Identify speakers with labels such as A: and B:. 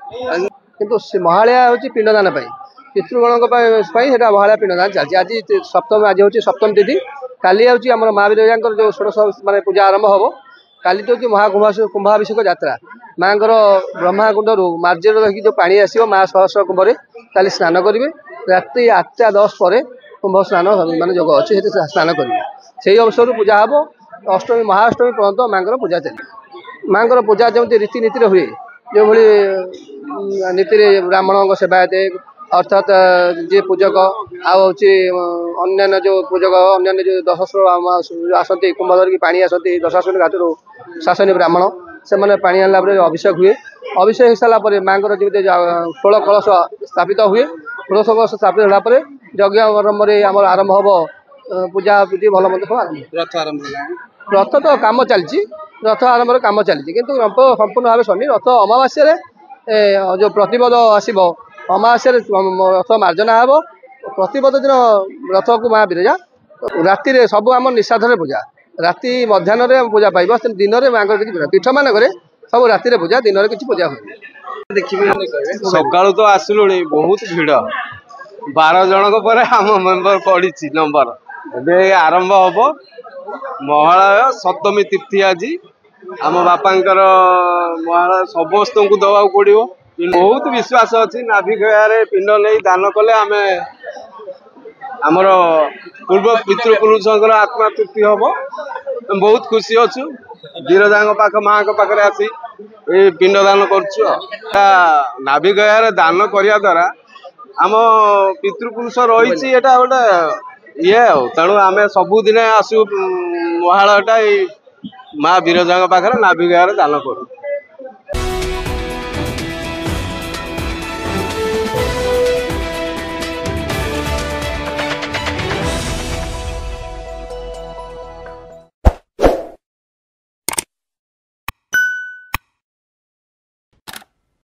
A: किंतु महालया हूँ पिंडदान पितृगण महालया पिंडदान चलती आज सप्तमी आज हूँ सप्तमी तिथि काली हूँ आम माँ विरजा जो षोड़श माने पूजा आरंभ हम काली तो कुंभाभिषेक यात्रा माँ ब्रह्माकुंड मार्जर रही जो पानी आसो माँ सहस्र कुंभे काली स्नान करेंगे राति 8:10 पर कुंभ स्नान मान जोग अच्छे स्नान करेंगे से अवसर पूजा हम अष्टमी महाअष्टमी पर्यटन माँ पूजा चलिए माँ पूजा जमी रीतिनीति हुए जो भली नीति ब्राह्मण सेवायत अर्थात जी पूजक अन्य जो पूजक अन्य जो दशाश्व आसती कुंभ धरिकी पानी आसती दशाश्व घाट शासनी ब्राह्मण से मैंने पानी आनला अभिषेक हुए अभिषेक हो सारापर माँ जमी 16 कलश स्थापित हुए 16 कलश स्थापित होगापर यज्ञ आरंभ आरंभ हम पूजा विधि भल मत सब रथ तो कम चलती रथ आरंभ कम चलती किंतु संपूर्ण भाव सनी रथ अमावास्या जो प्रतिपद आसब अमावास्या रथ मार्जना हम प्रतिपद दिन रथ को माँ विरजा राति सब आम निषाधर पूजा राति मध्याह्न पूजा पाइब दिन में माँ पीठ मानक सब राति पूजा दिन में किसी पूजा हुए देखिए
B: सका तो आसलु बहुत भिड़ 12 जन पर आम मेम्बर पड़ी नंबर ए आरंभ हम महालय सप्तमी तिथि आज आम बापांकर महालय समस्त को दवा पड़ो बहुत विश्वास अच्छी नाभिगया पिंड नहीं दान कले आम आमर पूर्व पितृपुरुषर आत्मा तृप्ति हम बहुत खुशी अच्छु विरजा पाख माँ पाखे आसी पिंड दान कर नाभिगया दान करने द्वारा आम पितृपुरुष रही गोटे ये तेणु आम सबुदिन आसु महालयटा माँ विरजा पाखे नाभिगया दान करूँ।